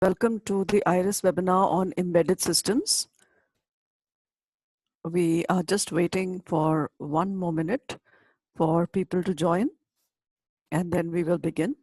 Welcome to the IRIS webinar on embedded systems. We are just waiting for one more minute for people to join, and then we will begin.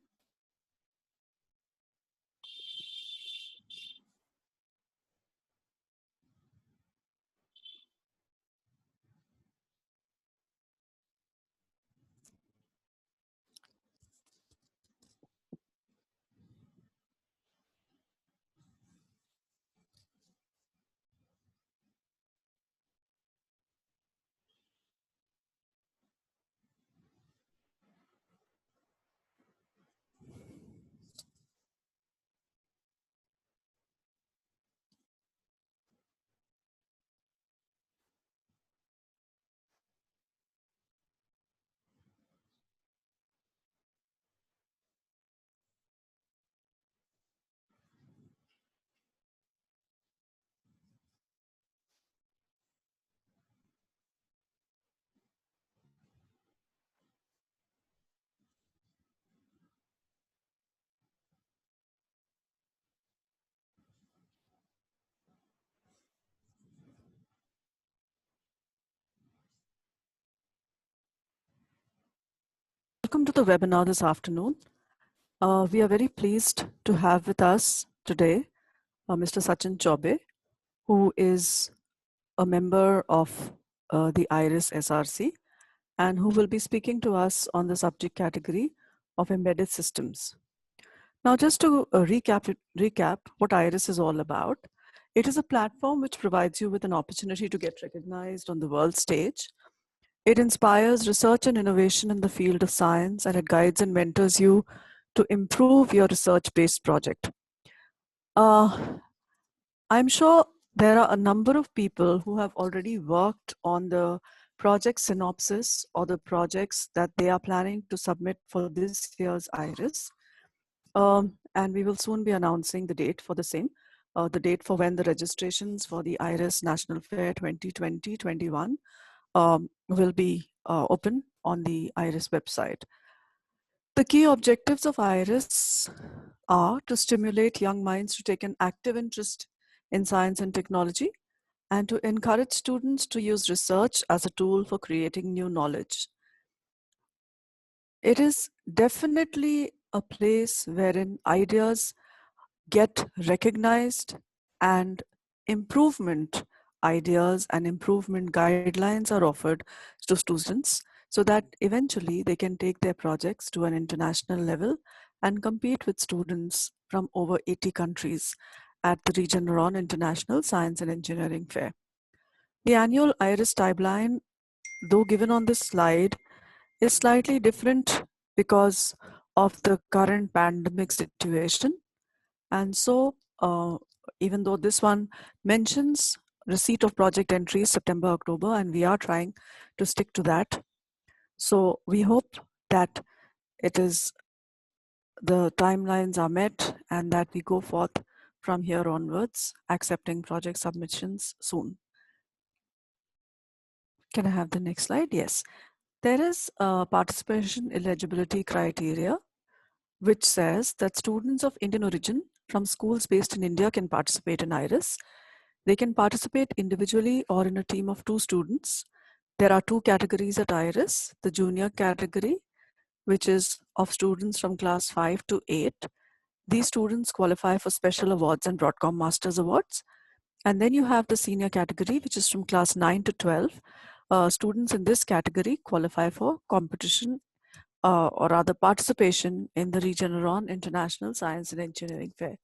Welcome to the webinar this afternoon. We are very pleased to have with us today Mr. Sachin Chaubey, who is a member of the IRIS SRC and who will be speaking to us on the subject category of embedded systems. Now, just to recap what IRIS is all about, it is a platform which provides you with an opportunity to get recognized on the world stage. It inspires research and innovation in the field of science, and it guides and mentors you to improve your research-based project. I'm sure there are a number of people who have already worked on the project synopsis or the projects that they are planning to submit for this year's IRIS. And we will soon be announcing the date for the same, the date for when the registrations for the IRIS National Fair 2020-21 will be open on the IRIS website. The key objectives of IRIS are to stimulate young minds to take an active interest in science and technology, and to encourage students to use research as a tool for creating new knowledge. It is definitely a place wherein ideas get recognized and improvement ideas and improvement guidelines are offered to students so that eventually they can take their projects to an international level and compete with students from over 80 countries at the Regeneron International Science and Engineering Fair. The annual IRIS timeline, though given on this slide, is slightly different because of the current pandemic situation. And so, even though this one mentions receipt of project entries September, October, and we are trying to stick to that. So we hope that the timelines are met and that we go forth from here onwards, accepting project submissions soon. Can I have the next slide? Yes. There is a participation eligibility criteria, which says that students of Indian origin from schools based in India can participate in IRIS. They can participate individually or in a team of 2 students. There are 2 categories at IRIS. The junior category, which is of students from class 5 to 8. These students qualify for special awards and Broadcom Masters Awards. And then you have the senior category, which is from class 9 to 12. Students in this category qualify for competition or rather participation in the Regeneron International Science and Engineering Fair.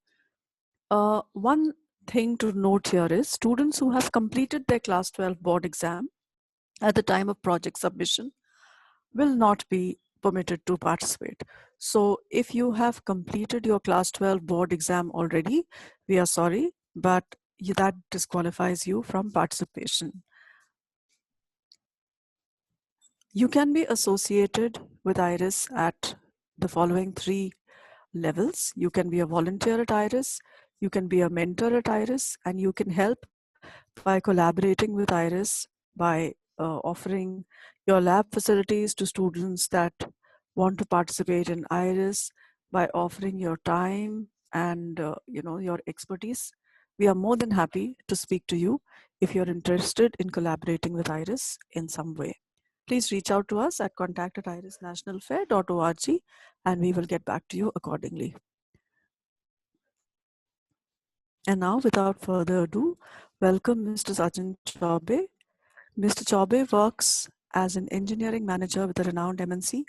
One thing to note here is students who have completed their class 12 board exam at the time of project submission will not be permitted to participate. So if you have completed your class 12 board exam already, we are sorry, but that disqualifies you from participation. You can be associated with IRIS at the following 3 levels. You can be a volunteer at IRIS, you can be a mentor at IRIS, and you can help by collaborating with IRIS by offering your lab facilities to students that want to participate in IRIS, by offering your time and your expertise. We are more than happy to speak to you if you're interested in collaborating with IRIS in some way. Please reach out to us at contact@irisnationalfair.org and we will get back to you accordingly. And now, without further ado, welcome Mr. Sachin Chaubey. Mr. Chaubey works as an engineering manager with a renowned MNC.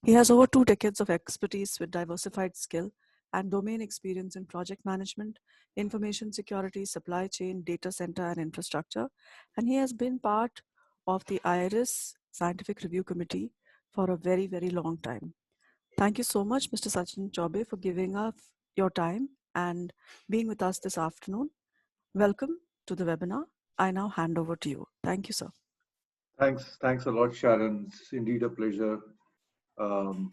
He has over 2 decades of expertise with diversified skill and domain experience in project management, information security, supply chain, data center, and infrastructure. And he has been part of the IRIS Scientific Review Committee for a very, very long time. Thank you so much, Mr. Sachin Chaubey, for giving us your time and being with us this afternoon. Welcome to the webinar. I now hand over to you. Thank you, sir. Thanks a lot, Sharon. It's indeed a pleasure, um,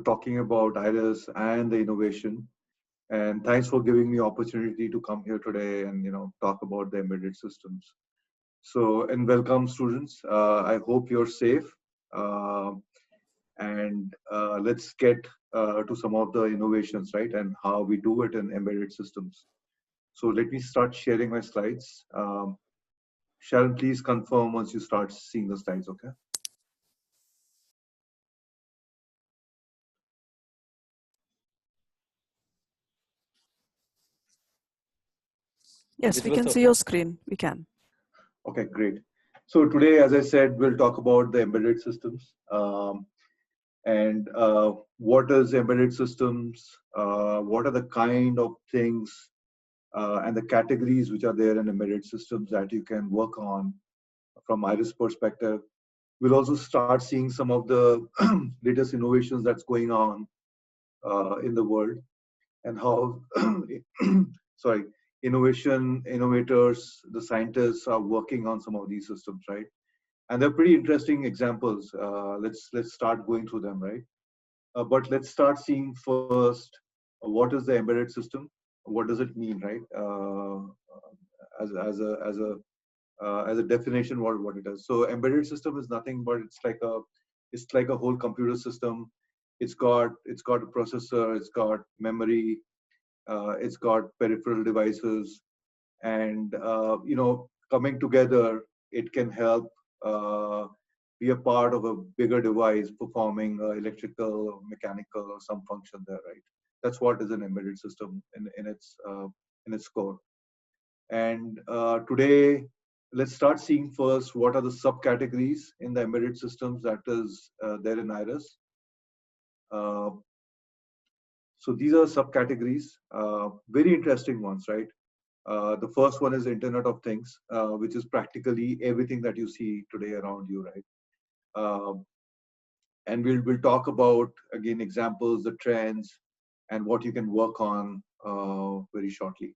talking about Iris and the innovation. And thanks for giving me opportunity to come here today and, talk about the embedded systems. So, and welcome students. I hope you're safe. And let's get to some of the innovations, right? And how we do it in embedded systems. So let me start sharing my slides. Sharon, please confirm once you start seeing the slides, okay? Yes, we can see your screen. We can. Okay, great. So today, as I said, we'll talk about the embedded systems and what is embedded systems, what are the kind of things and the categories which are there in embedded systems that you can work on from Iris perspective. We'll also start seeing some of the latest innovations that's going on in the world and how, sorry, innovators, the scientists are working on some of these systems, right? And they're pretty interesting examples. Let's start going through them, right? But let's start seeing first what is the embedded system? What does it mean, right? As a definition, what it is. So embedded system is nothing but it's like a whole computer system. It's got a processor, it's got memory, it's got peripheral devices, and coming together, it can help be a part of a bigger device performing electrical or mechanical or some function there, right? That's what is an embedded system in its core. And today, let's start seeing first what are the subcategories in the embedded systems that is there in Iris. Uh, so these are subcategories, very interesting ones, right? The first one is Internet of Things, which is practically everything that you see today around you, right? Um, and we'll talk about again examples, the trends, and what you can work on very shortly.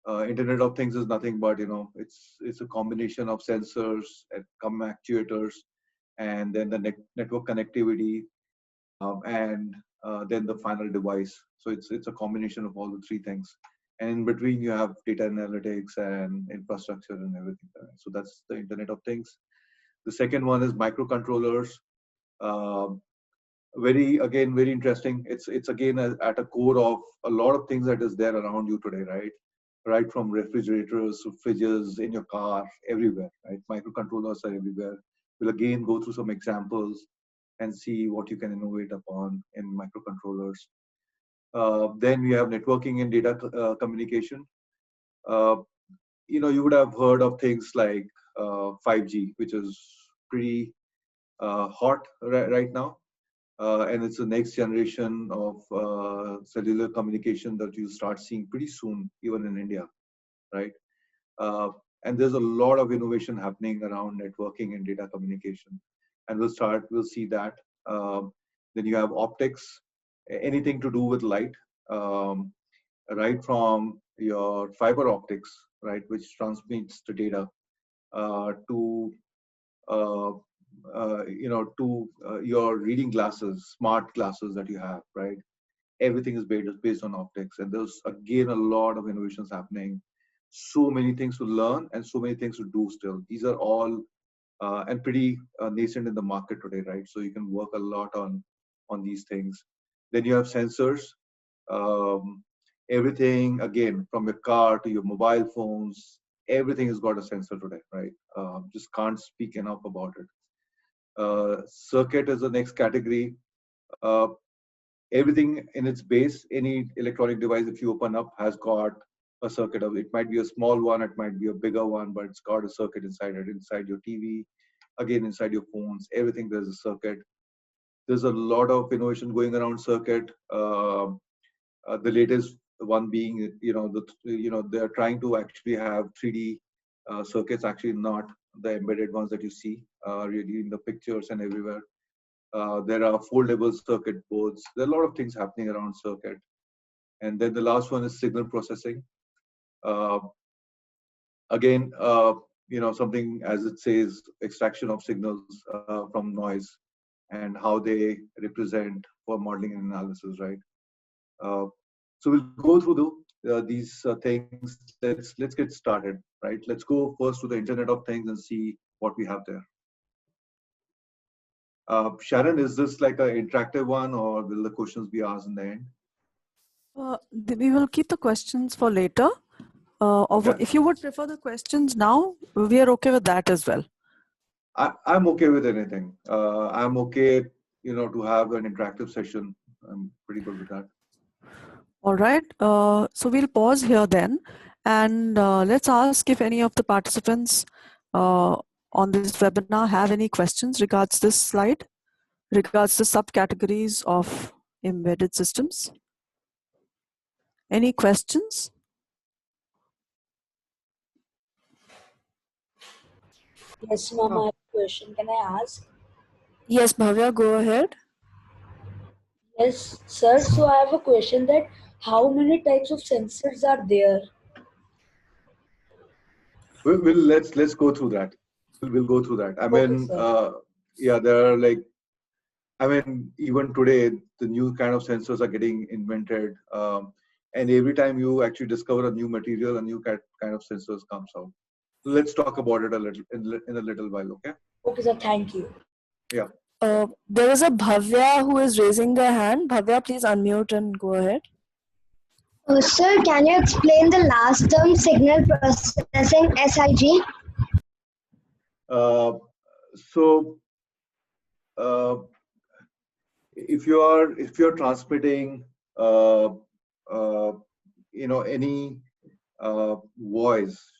Internet of Things is nothing but it's a combination of sensors and come actuators, and then the network connectivity, and then the final device. So it's a combination of all the three things. And in between, you have data analytics and infrastructure and everything. So that's the Internet of Things. The second one is microcontrollers. Um, very interesting. It's again at a core of a lot of things that is there around you today, right from refrigerators to fridges in your car, everywhere, right? Microcontrollers are everywhere. We'll again go through some examples and see what you can innovate upon in microcontrollers. Then we have networking and data communication. uh, you would have heard of things like 5G, which is pretty hot right now. And it's the next generation of cellular communication that you start seeing pretty soon, even in India, right? Uh, and there's a lot of innovation happening around networking and data communication, and we'll see that. Um, then you have optics, anything to do with light, um, right from your fiber optics, right, which transmits the data to uh, your reading glasses, smart glasses that you have, right? Everything is based on optics, and there's again a lot of innovations happening. So many things to learn and so many things to do still. These are all and pretty nascent in the market today, right? So you can work a lot on these things. Then you have sensors. Um, Everything, again, from your car to your mobile phones, everything has got a sensor today, right? Just can't speak enough about it. Circuit is the next category. Uh, Everything in its base, any electronic device, if you open up, has got a circuit of it. Might be a small one, it might be a bigger one, but it's got a circuit inside it, inside your TV, again, inside your phones, everything there's a circuit. There's a lot of innovation going around circuit. The latest one being, they're trying to actually have 3D circuits, actually not the embedded ones that you see really in the pictures and everywhere. There are foldable circuit boards. There are a lot of things happening around circuit. And then the last one is signal processing. Uh, Again, something as it says, extraction of signals from noise and how they represent for modeling and analysis, right? Uh, so we'll go through these things. Let's get started, right? Let's go first to the Internet of Things and see what we have there. Sharon, is this like an interactive one, or will the questions be asked in the end? We will keep the questions for later. Okay. If you would prefer the questions now, we are okay with that as well. I'm okay with anything. I'm okay, to have an interactive session. I'm pretty good with that. All right. So we'll pause here then, and let's ask if any of the participants on this webinar have any questions regards this slide, regards the subcategories of embedded systems. Any questions? Yes, ma'am, I have a question. Can I ask? Yes, Bhavya, go ahead. Yes, sir. So I have a question that how many types of sensors are there? Let's go through that. We'll go through that. I Okay, mean, sir. yeah, there are like, I mean, even today, the new kind of sensors are getting invented. And every time you actually discover a new material, a new kind of sensors comes out. Let's talk about it a little in a little while, okay? Okay, sir. Thank you. Yeah. There is a Bhavya who is raising their hand. Bhavya, please unmute and go ahead. Sir, can you explain the last term signal processing SIG? So uh, if you're transmitting uh, any voice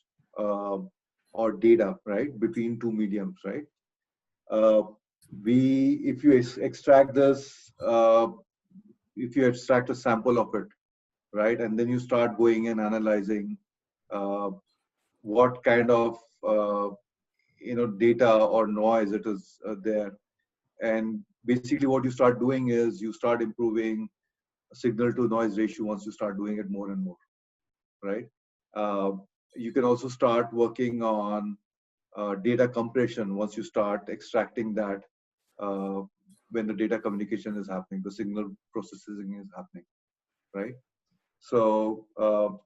or data, right, between two mediums, right? Uh, we if you extract this, if you extract a sample of it, right, and then you start going and analyzing uh, what kind of data or noise it is there, and basically what you start doing is you start improving signal to noise ratio once you start doing it more and more, right? uh, you can also start working on data compression once you start extracting that uh, when the data communication is happening, the signal processing is happening, right? So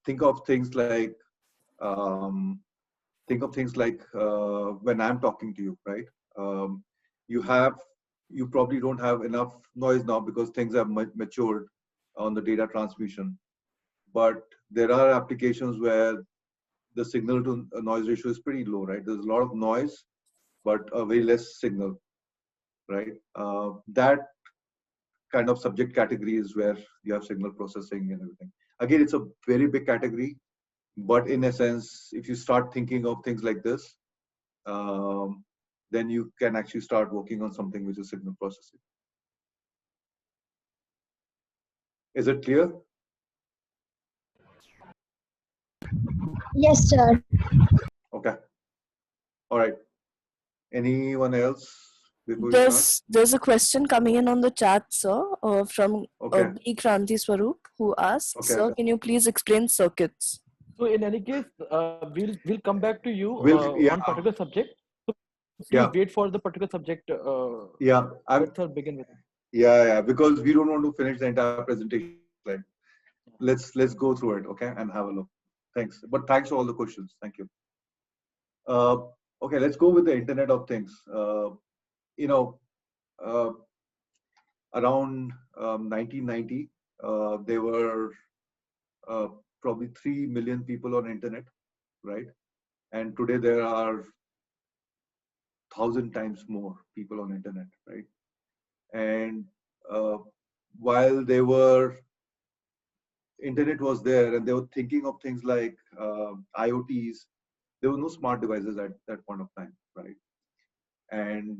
think of things like um, when I'm talking to you, right? Um, you have you probably don't have enough noise now because things have matured on the data transmission. But there are applications where the signal to noise ratio is pretty low, right? There's a lot of noise, but a very less signal, right? That kind of subject category is where you have signal processing and everything. Again, it's a very big category, but in essence, if you start thinking of things like this, um, then you can actually start working on something which is signal processing. Is it clear? Yes, sir. Okay. All right. Anyone else before we start? There's a question coming in on the chat, sir, from Okay. B. Kranti Swaroop, who asks, Okay. sir, can you please explain circuits? So in any case, we'll come back to you Yeah. on particular subject. So please Yeah. wait for the particular subject. Yeah. Let's begin with it. Yeah. Because we don't want to finish the entire presentation. Like, let's go through it, okay, and have a look. Thanks. But thanks for all the questions. Thank you. Uh, okay, let's go with the Internet of Things. You know, uh, around 1990, there were uh, probably 3 million people on internet, right? And today there are 1,000 times more people on internet, right? And uh, while they were internet was there and they were thinking of things like IoTs, there were no smart devices at that point of time, right? And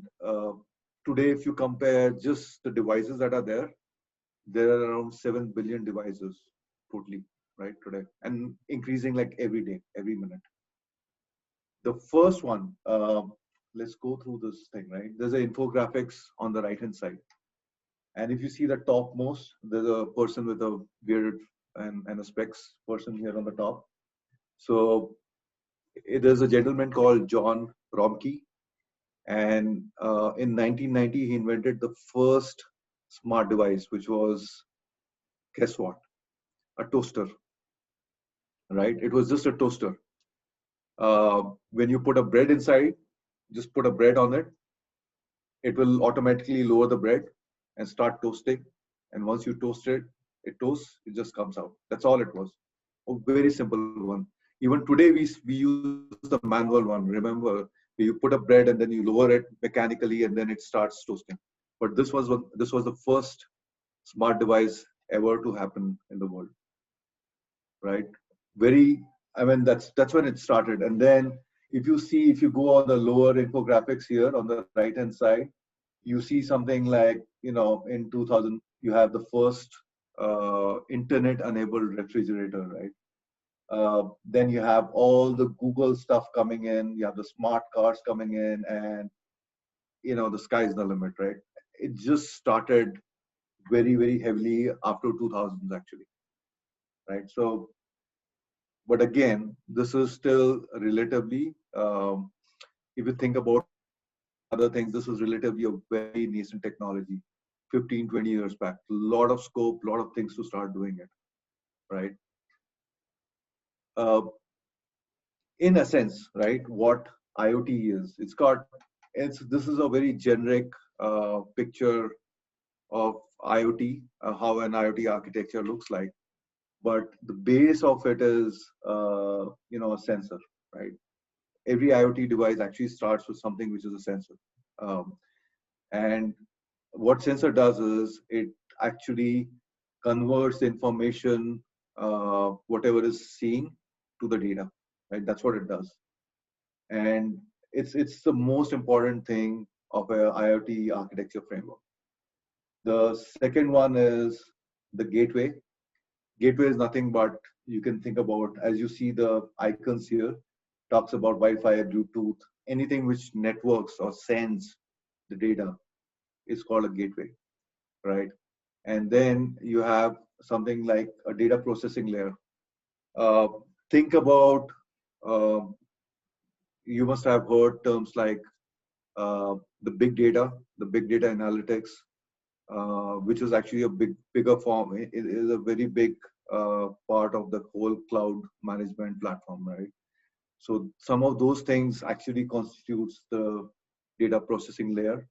today, if you compare just the devices that are there are around 7 billion devices totally, right, today, and increasing like every day, every minute. The first one, let's go through this thing, right? There's an infographics on the right hand side. And if you see the topmost, there's a person with a beard and a specs person here on the top. So there's a gentleman called John Romkey, and in 1990 he invented the first smart device, which was, guess what? A toaster, right? It was just a toaster. When you put a bread inside, just put a bread on it, it will automatically lower the bread and start toasting. And once you toast it, it toasts, it just comes out. That's all it was. A very simple one. Even today, we use the manual one. Remember, you put a bread and then you lower it mechanically and then it starts toasting. But this was the first smart device ever to happen in the world, right? Very, I mean, that's when it started. And then if you go on the lower infographics here on the right hand side, you see something like, in 2000 you have the first internet enabled refrigerator, right? Then you have all the Google stuff coming in, you have the smart cars coming in, and the sky's the limit, right? It just started very, very heavily after 2000s actually, right? So, but again, this is still relatively, if you think about other things, this is relatively a very nascent technology. 15, 20 years back, a lot of scope, a lot of things to start doing it, right? Uh, in a sense, right, what IoT is, this is a very generic picture of IoT, how an IoT architecture looks like. But the base of it is, a sensor, right? Every IoT device actually starts with something which is a sensor. Um, and what sensor does is it actually converts the information, whatever is seen, to the data, right? That's what it does. And it's the most important thing of a IoT architecture framework. The second one is the gateway. Gateway is nothing but, you can think about, as you see the icons here, talks about Wi-Fi, Bluetooth, anything which networks or sends the data is called a gateway, right? And then you have something like a data processing layer. Uh, think about, uh, you must have heard terms like the big data analytics, which is actually a bigger form. It is a very big part of the whole cloud management platform, right? So some of those things actually constitutes the data processing layer,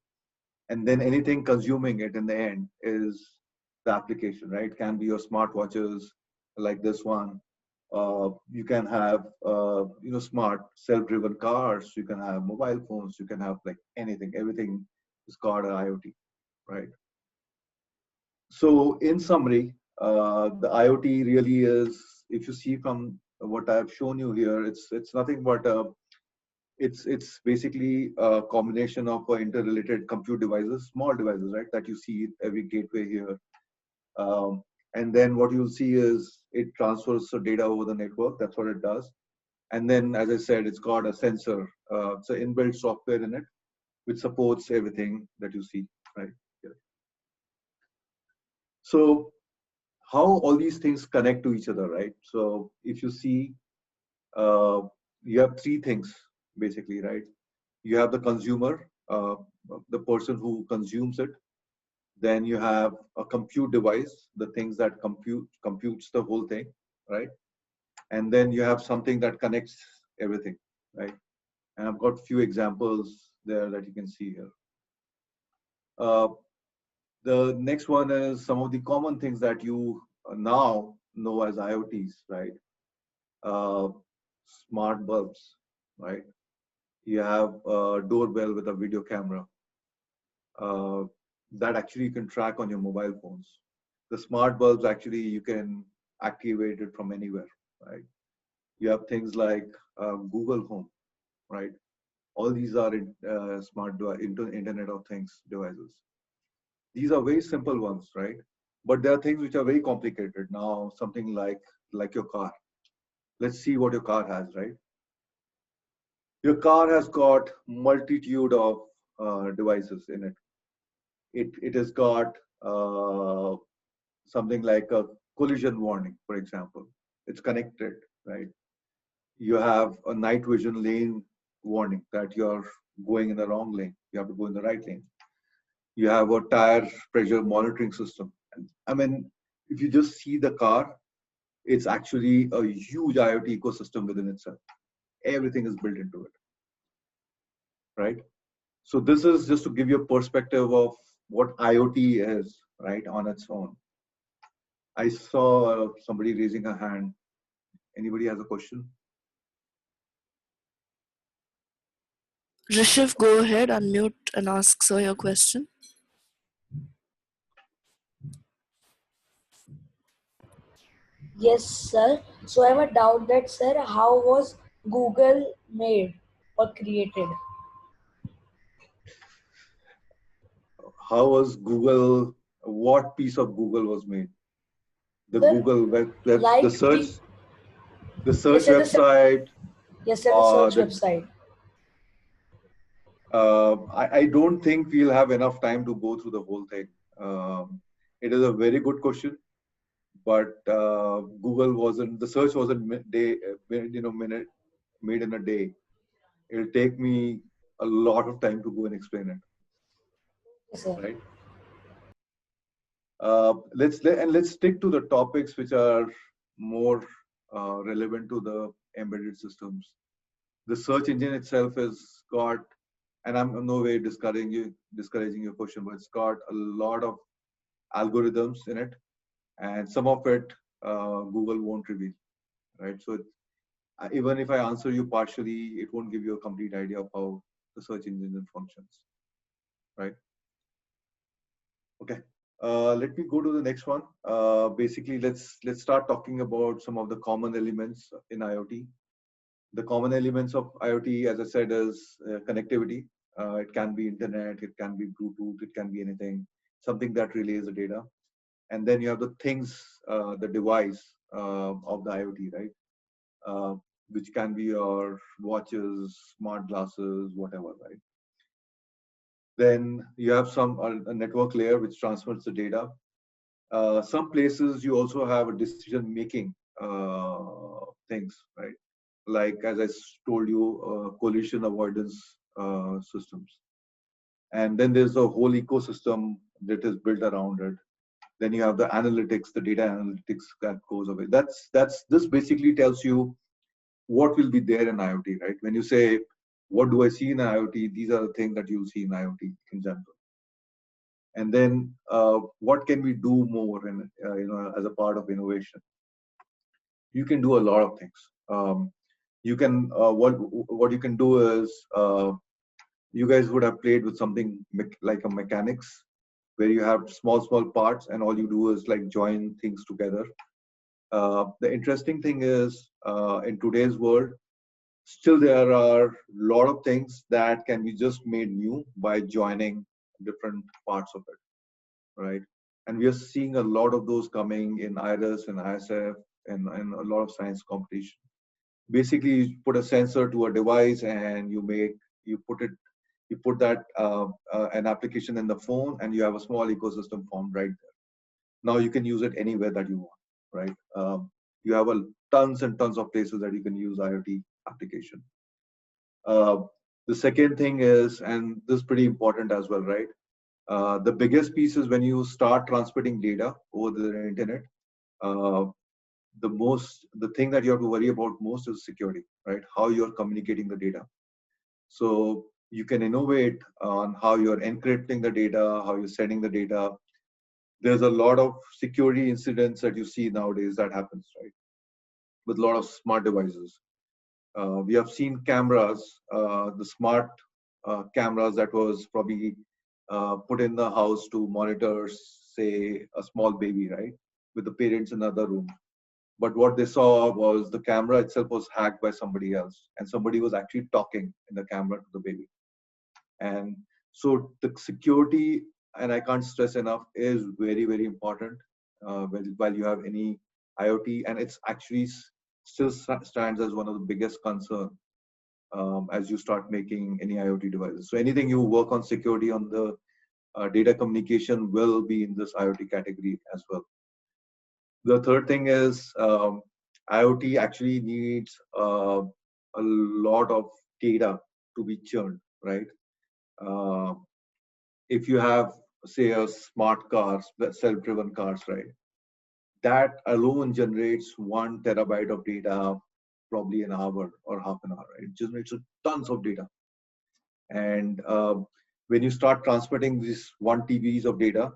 and then anything consuming it in the end is the application, right? Can be your smartwatches like this one. You can have smart self-driven cars. You can have mobile phones. You can have like anything. Everything is called IoT, right? So in summary, the IoT really is, if you see from what I've shown you here, it's nothing but it's basically a combination of interrelated compute devices, small devices, right? That you see every gateway here. And then what you'll see is it transfers the data over the network. That's what it does. And then, as I said, it's got a sensor. It's an inbuilt software in it, which supports everything that you see, right? Here. So how all these things connect to each other, right? So if you see, uh, you have three things basically, right? You have the consumer, the person who consumes it. Then you have a compute device, the things that computes the whole thing, right? And then you have something that connects everything, right? And I've got a few examples there that you can see here. Uh, the next one is some of the common things that you now know as IoTs, right? Uh, Smart bulbs, right? You have a doorbell with a video camera uh, that actually you can track on your mobile phones. The smart bulbs actually you can activate it from anywhere, right? You have things like Google Home, right? All these are Internet of Things devices. These are very simple ones, right? But there are things which are very complicated. Now, something like your car. Let's see what your car has, right? Your car has got multitude of devices in it. It has got something like a collision warning, for example. It's connected, right? You have a night vision lane warning that you're going in the wrong lane. You have to go in the right lane. You have a tire pressure monitoring system. I mean, if you just see the car, it's actually a huge IoT ecosystem within itself. Everything is built into it, right? So this is just to give you a perspective of what IoT is, right, on its own. I saw somebody raising a hand. Anybody has a question? Rishiv, go ahead, unmute and ask sir your question. Yes, sir. So I have a doubt that, sir, how was Google made or created? How was Google? What piece of Google was made? The Sir, Google web like we, the search yes, sir, website. yes, sir, the search The website. I don't think we'll have enough time to go through the whole thing. It is a very good question, but Google wasn't. The search wasn't minute made in a day. It'll take me a lot of time to go and explain it, Yes, sir. right? Let's stick to the topics which are more relevant to the embedded systems. The search engine itself has got, and I'm in no way discouraging your question, but it's got a lot of algorithms in it, and some of it Google won't reveal, right? So even if I answer you partially, it won't give you a complete idea of how the search engine functions, right? Okay. Let me go to the next one. Basically, let's start talking about some of the common elements in IoT. The common elements of IoT, as I said, is connectivity. It can be internet, it can be Bluetooth, it can be anything, something that relays the data. And then you have the things, the device of the IoT, right? Uh, which can be your watches, smart glasses, whatever, right? Then you have a network layer which transfers the data. Some places you also have a decision making things, right? Like as told you, collision avoidance systems. And then there's a whole ecosystem that is built around it. Then you have the analytics, the data analytics that goes away. This basically tells you what will be there in IoT, right? When you say, what do I see in IoT? These are the things that you'll see in IoT in general. And then what can we do more as a part of innovation? You can do a lot of things. You can what you can do is you guys would have played with something like a mechanics, where you have small parts and all you do is like join things together. The interesting thing is in today's world, still there are a lot of things that can be just made new by joining different parts of it, right? And we are seeing a lot of those coming in IRIS and ISF and a lot of science competition. Basically, you put a sensor to a device and you put that an application in the phone, and you have a small ecosystem formed right there. Now you can use it anywhere that you want, right? You have tons and tons of places that you can use IoT application. The second thing is, and this is pretty important as well, right? The biggest piece is when you start transmitting data over the internet. Uh, the thing that you have to worry about most is security, right? How you're communicating the data. So you can innovate on how you're encrypting the data, how you're sending the data. there's a lot of security incidents that you see nowadays that happens, right? With a lot of smart devices. We have seen cameras, the smart cameras that was probably put in the house to monitor, say, a small baby, right, with the parents in another room. But what they saw was the camera itself was hacked by somebody else, and somebody was actually talking in the camera to the baby. And so the security, and I can't stress enough, is very, very important while you have any IoT, and it's actually still stands as one of the biggest concern as you start making any IoT devices. So anything you work on security on the data communication will be in this IoT category as well. The third thing is IoT actually needs a lot of data to be churned, right? Uh, if you have, say, a smart cars, self-driven cars, right? That alone generates 1 terabyte of data probably an hour or half an hour, right? It generates tons of data. And when you start transmitting these 1 TBs of data,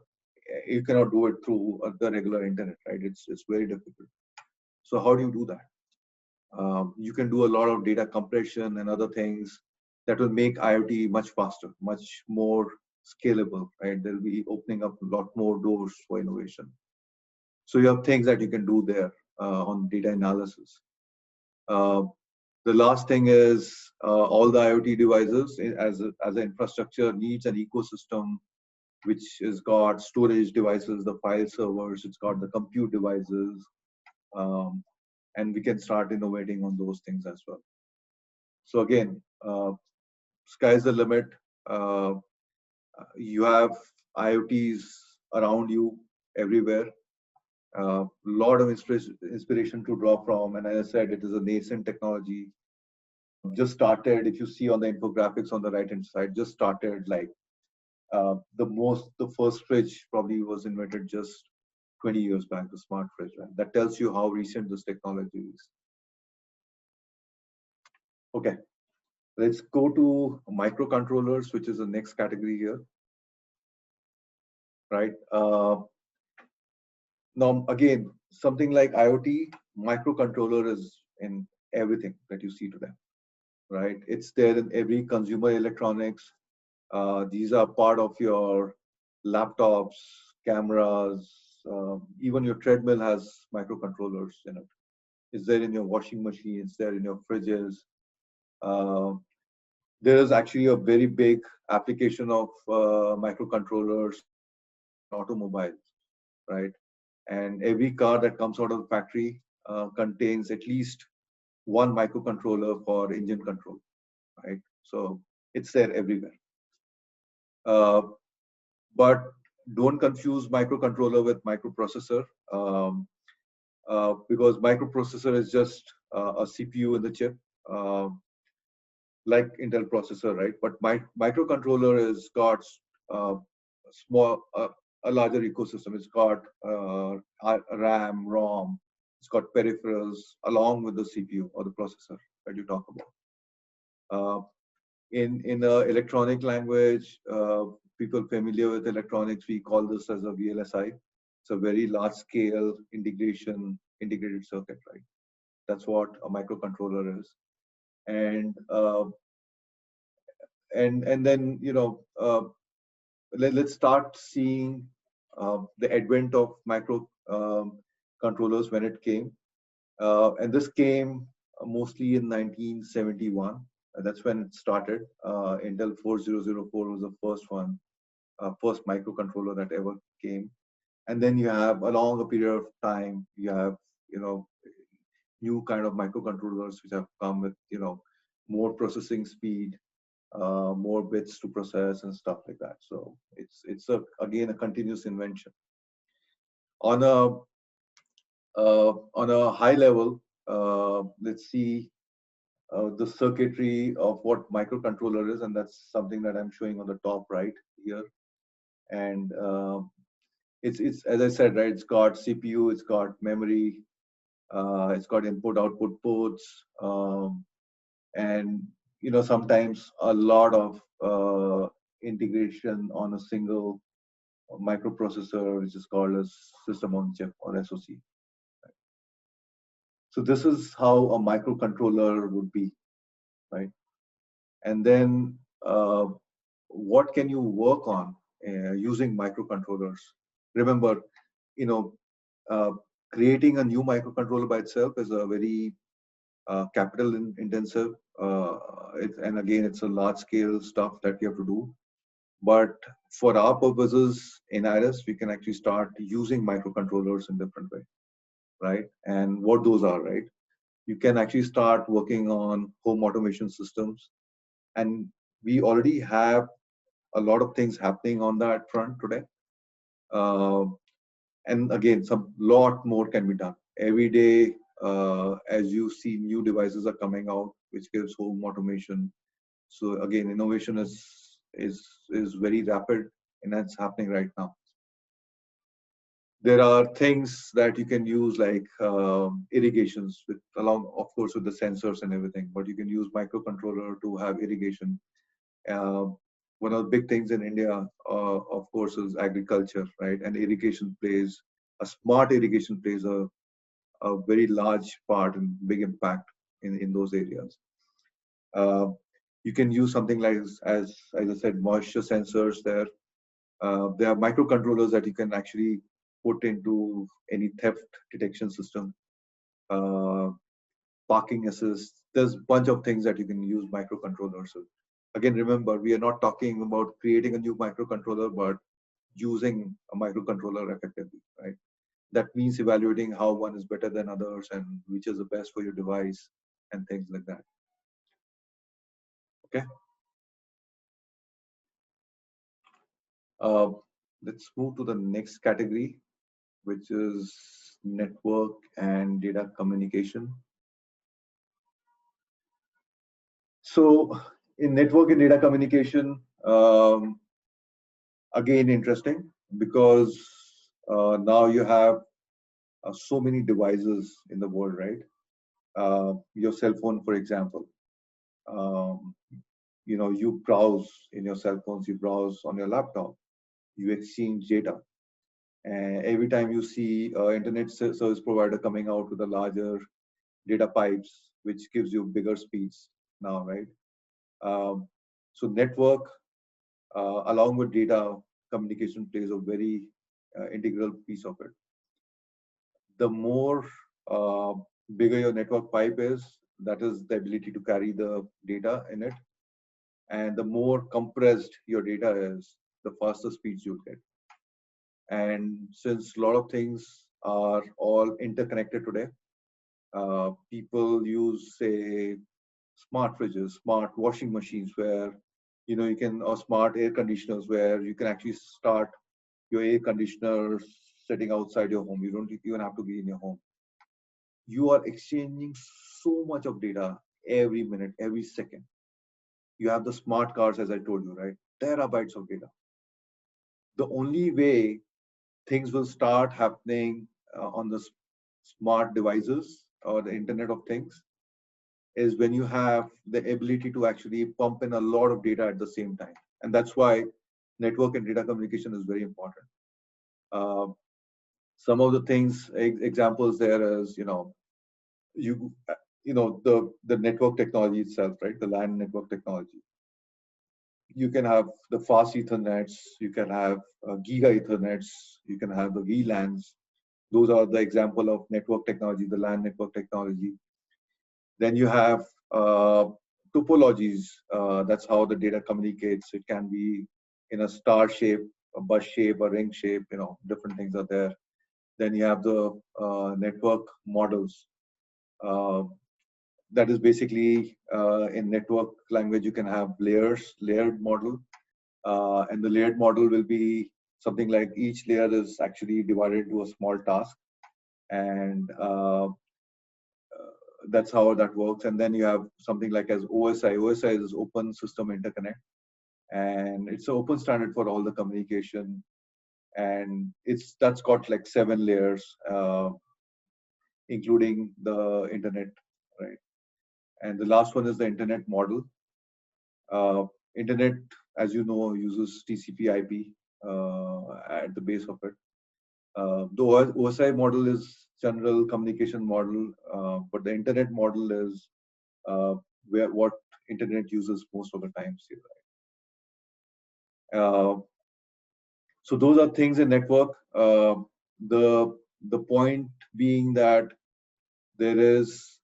you cannot do it through the regular internet, right? It's very difficult. So how do you do that? You can do a lot of data compression and other things that will make IoT much faster, much more scalable, right? They'll be opening up a lot more doors for innovation. So you have things that you can do there on data analysis. Uh, the last thing is all the IoT devices as an infrastructure needs an ecosystem which has got storage devices, the file servers, it's got the compute devices, um, and we can start innovating on those things as well. So again, sky's the limit. Uh, you have IoTs around you everywhere. Lot of inspiration to draw from, and as I said, it is a nascent technology. Just started. If you see on the infographics on the right hand side, just started like the first fridge probably was invented just 20 years back, the smart fridge. Right? That tells you how recent this technology is. Okay, let's go to microcontrollers, which is the next category here. Right. Now, again, something like IoT, microcontroller is in everything that you see today, right? It's there in every consumer electronics. These are part of your laptops, cameras, even your treadmill has microcontrollers in it. It's there in your washing machine, it's there in your fridges. Uh, there is actually a very big application of microcontrollers in automobiles, right? And every car that comes out of the factory contains at least one microcontroller for engine control, right? So it's there everywhere. Uh, but don't confuse microcontroller with microprocessor, because microprocessor is just a CPU in the chip, like Intel processor, right? But microcontroller is got uh, small, a larger ecosystem. It's got RAM, ROM, it's got peripherals along with the CPU or the processor that you talk about. In the electronic language, people familiar with electronics, we call this as a VLSI. It's a very large scale integrated circuit, right? That's what a microcontroller is. And then let's start seeing the advent of micro controllers when it came, and this came mostly in 1971. That's when it started. Intel 4004 was the first one, first microcontroller that ever came. And then you have, along a period of time, you have new kind of microcontrollers which have come with more processing speed, more bits to process and stuff like that. So it's again a continuous invention. On a high level, let's see the circuitry of what microcontroller is, and that's something that I'm showing on the top right here. And it's as I said, right? It's got CPU, it's got memory, it's got input-output ports, and sometimes a lot of integration on a single microprocessor, which is called as system on chip or SoC. So this is how a microcontroller would be, right? And then what can you work on using microcontrollers? Remember, you know, uh, creating a new microcontroller by itself is a very capital intensive, and again, it's a large scale stuff that you have to do. But for our purposes in Iris, we can actually start using microcontrollers in different way, right? And what those are, right? You can actually start working on home automation systems, and we already have a lot of things happening on that front today. Uh, and again, some lot more can be done every day. As you see, new devices are coming out, which gives home automation. So again, innovation is very rapid, and that's happening right now. There are things that you can use like irrigations with along, of course, with the sensors and everything. But you can use microcontroller to have irrigation. Uh, One of the big things in India, of course, is agriculture, right? And irrigation plays a smart irrigation plays a very large part and big impact in those areas. Uh, you can use something like as I said, moisture sensors there. There are microcontrollers that you can actually put into any theft detection system, uh, parking assist. There's a bunch of things that you can use microcontrollers with. Again, remember, we are not talking about creating a new microcontroller, but using a microcontroller effectively, right? That means evaluating how one is better than others and which is the best for your device and things like that. Okay. Uh, let's move to the next category, which is network and data communication. So in network and data communication, again, interesting because now you have so many devices in the world, right? Your cell phone, for example. Um, you browse in your cell phones, you browse on your laptop, you exchange data. And every time you see internet service provider coming out with a larger data pipes, which gives you bigger speeds now, right? Um, so network, along with data communication, plays a very integral piece of it. The more uh, bigger your network pipe is, that is the ability to carry the data in it. And the more compressed your data is, the faster speeds you'll get. And since a lot of things are all interconnected today, people use, say, smart fridges, smart washing machines, where you can, or smart air conditioners, where you can actually start your air conditioner sitting outside your home. You don't even have to be in your home. You are exchanging so much of data every minute, every second. You have the smart cars, as I told you, right? Terabytes of data. The only way things will start happening on the smart devices or the Internet of Things is when you have the ability to actually pump in a lot of data at the same time. And that's why network and data communication is very important. Uh, some of the things, examples there is, you, the network technology itself, right? The LAN network technology. You can have the fast Ethernets, you can have Giga Ethernets, you can have the VLANs. Those are the example of network technology, the LAN network technology. Then you have topologies. That's how the data communicates. It can be in a star shape, a bus shape, a ring shape. Different things are there. Then you have the network models. Uh, that is basically in network language, you can have layered model. And the layered model will be something like each layer is actually divided into a small task. And that's how that works. And then you have something like as OSI. OSI is Open System Interconnect, and it's an open standard for all the communication. And that's got like 7 layers, including the internet, right? And the last one is the internet model. Internet, as you know, uses TCP/IP. at the base of it. The OSI model is general communication model, but the internet model is where what internet uses most of the times. Uh, so those are things in network. The point being that there is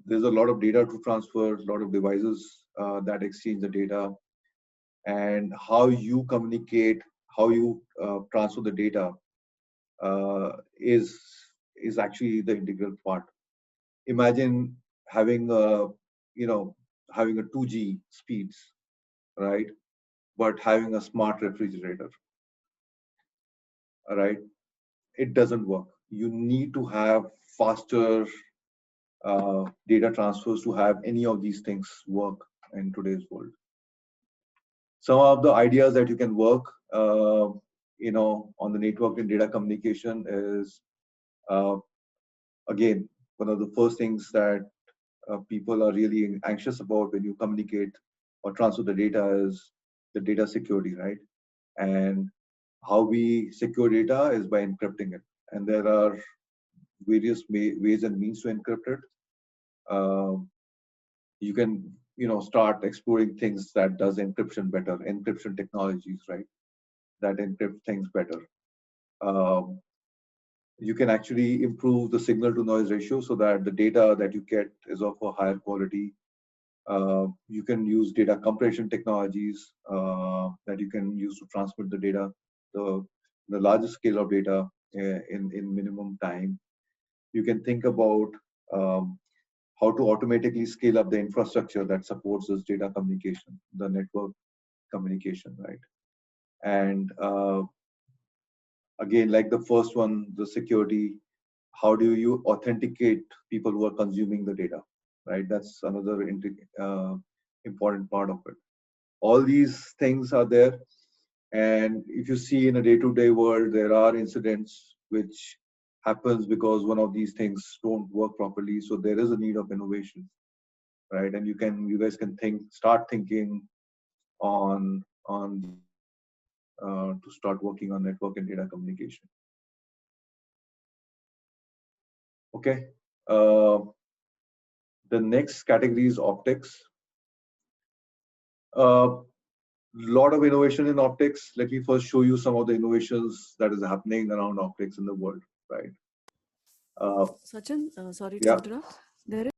there's a lot of data to transfer, a lot of devices that exchange the data, and how you communicate, how you transfer the data uh, is is actually the integral part. Imagine having a having a 2G speeds, right? But having a smart refrigerator, right? It doesn't work. You need to have faster data transfers to have any of these things work in today's world. Some of the ideas that you can work, on the network and data communication is, uh, again, one of the first things that people are really anxious about when you communicate or transfer the data is the data security, right? And how we secure data is by encrypting it. And there are various ways and means to encrypt it. Um, you can, start exploring things that does encryption better, encryption technologies, right? That encrypt things better. Um, you can actually improve the signal to noise ratio so that the data that you get is of a higher quality. You can use data compression technologies that you can use to transmit the data, the, the largest scale of data in minimum time. You can think about how to automatically scale up the infrastructure that supports this data communication, the network communication, right? And again, like the first one, the security, how do you authenticate people who are consuming the data, right? That's another important part of it. All these things are there. And if you see in a day-to-day world, there are incidents which happens because one of these things don't work properly. So there is a need of innovation, right? And you guys can start thinking on these to start working on network and data communication. Okay. Uh, the next category is optics. Lot of innovation in optics. Let me first show you some of the innovations that is happening around optics in the world, right? Sachin, sorry to Yeah. interrupt. There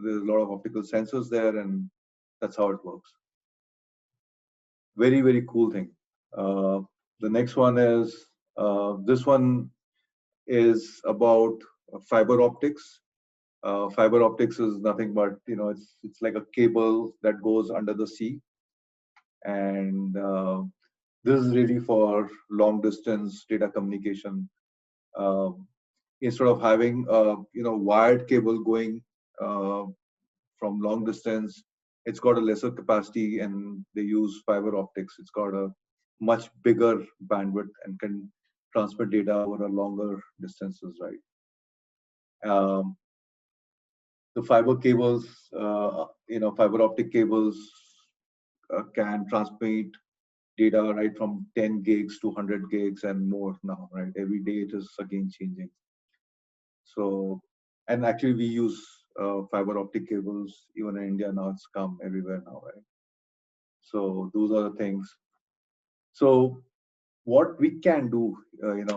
There's a lot of optical sensors there, and that's how it works. Very, very cool thing. The next one is this one is about fiber optics. Fiber optics is nothing but, it's like a cable that goes under the sea, and this is really for long distance data communication. Um, Instead of having wired cable going uh, from long distance, it's got a lesser capacity, and they use fiber optics. It's got a much bigger bandwidth and can transmit data over a longer distances, right? Um, the fiber cables, fiber optic cables can transmit data right from 10 gigs to 100 gigs and more now, right? Every day it is again changing. So, and actually we use fiber optic cables even in India now. It's come everywhere now, right? So those are the things. So what we can do, in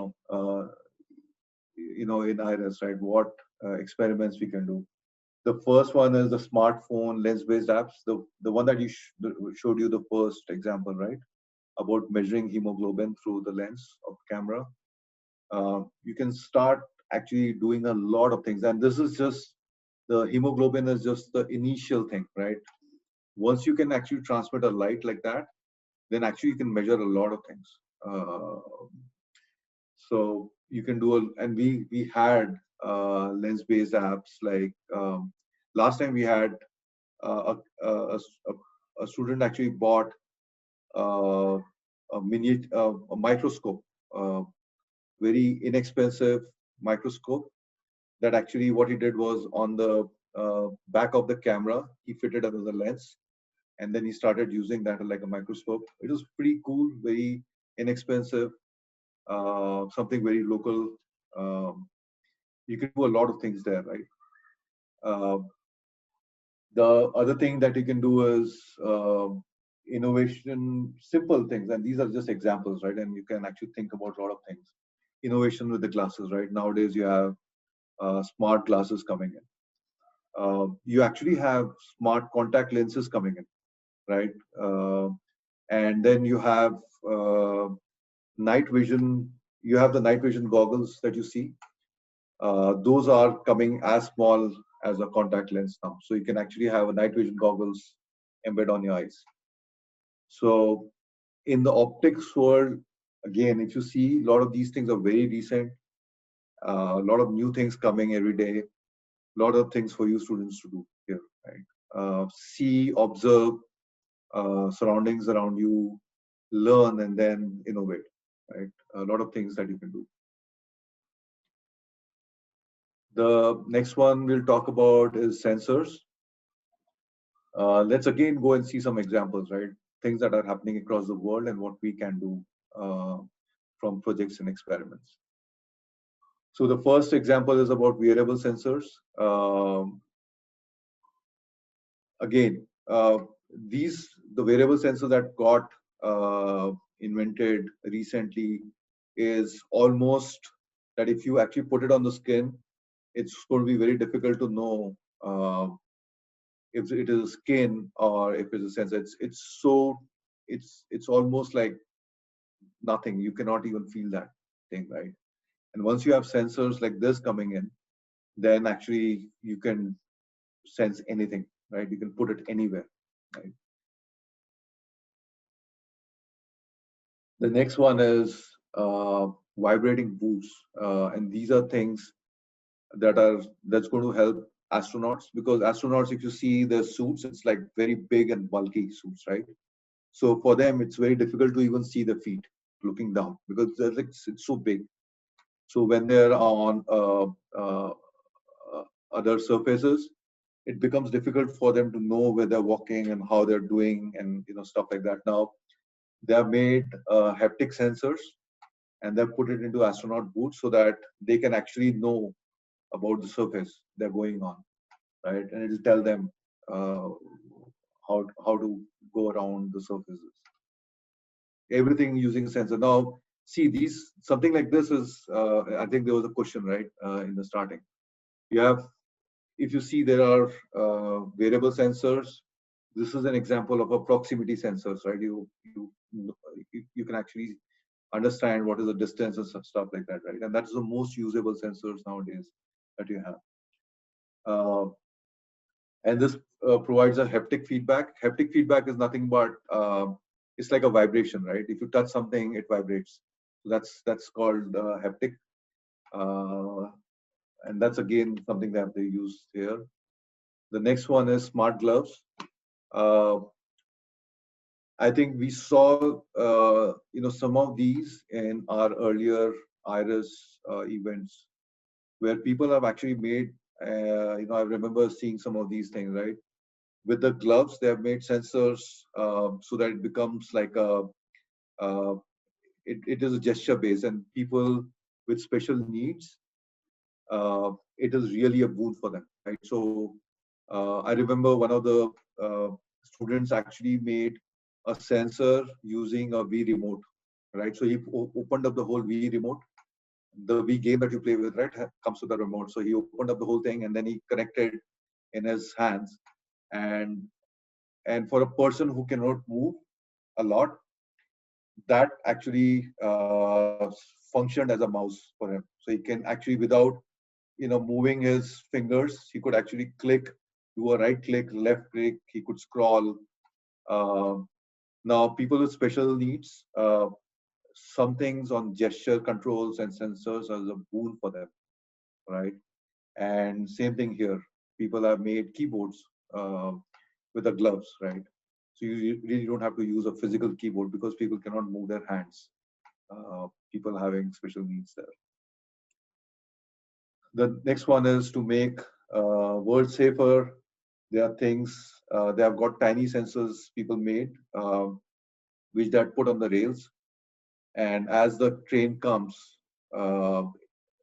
IRIS, right? What experiments we can do. The first one is the smartphone lens-based apps. The one that showed you the first example, right? About measuring hemoglobin through the lens of camera. You can start actually doing a lot of things, and this is just the hemoglobin is just the initial thing, right? Once you can actually transmit a light like that, then actually you can measure a lot of things. So you can do and we had lens-based apps like last time we had a student actually bought uh, a microscope, very inexpensive microscope, that actually what he did was on the back of the camera he fitted another lens, and then he started using that like a microscope. It was pretty cool, very inexpensive, something very local. Um, you can do a lot of things there, right? Uh, the other thing that you can do is innovation, simple things, and these are just examples, right? And you can actually think about a lot of things. Innovation with the glasses, right? Nowadays you have smart glasses coming in. You actually have smart contact lenses coming in, right? And then you have night vision. You have the night vision goggles that you see. Those are coming as small as a contact lens now. So you can actually have a night vision goggles embed on your eyes. So in the optics world, again, if you see, a lot of these things are very recent. A lot of new things coming every day. A lot of things for you students to do here, right? See, observe surroundings around you, learn, and then innovate, right? A lot of things that you can do. The next one we'll talk about is sensors. Let's again go and see some examples, right? Things that are happening across the world and what we can do from projects and experiments. So the first example is about wearable sensors. Again, the wearable sensor that got invented recently is almost that if you actually put it on the skin, it's going to be very difficult to know if it is skin or if it's a sensor. It's almost like nothing. You cannot even feel that thing, right? And once you have sensors like this coming in, then actually you can sense anything, right? You can put it anywhere, right? The next one is vibrating boots, and these are things that's going to help astronauts, because astronauts, if you see their suits, it's like very big and bulky suits, right? So for them, it's very difficult to even see their feet looking down because it's so big. So when they're on other surfaces, it becomes difficult for them to know where they're walking and how they're doing, and stuff like that. Now they have made haptic sensors, and they've put it into astronaut boots so that they can actually know about the surface they're going on, right? And it'll tell them uh, how to go around the surfaces. Everything using sensor. Now, see, these something like this is. I think there was a question, right, in the starting. You have if you see, there are variable sensors. This is an example of a proximity sensors, right? You can actually understand what is the distance and stuff like that, right? And that is the most usable sensors nowadays that you have. And this provides a haptic feedback. Haptic feedback is nothing but it's like a vibration, right? If you touch something, it vibrates. So that's called haptic, uh, and that's again something that they use here. The next one is smart gloves. Uh, I think we saw some of these in our earlier Iris events where people have actually made. I remember seeing some of these things, right? With the gloves, they have made sensors so that it becomes like uh, it is a gesture based, and people with special needs, it is really a boon for them, right? So I remember one of the uh, students actually made a sensor using a V remote, right? So he opened up the whole V remote. The V game that you play with, right, comes with the remote. So he opened up the whole thing and then he connected in his hands. And for a person who cannot move a lot, that actually functioned as a mouse for him. So he can actually, without moving his fingers, he could actually click, do a right click, left click. He could scroll. Uh, Now, people with special needs, some things on gesture controls and sensors as a boon for them, right? And same thing here. People have made keyboards with the gloves, right? So you really don't have to use a physical keyboard because people cannot move their hands. People having special needs there. The next one is to make world safer. There are things, they have got tiny sensors people made, which they had put on the rails. And as the train comes, uh,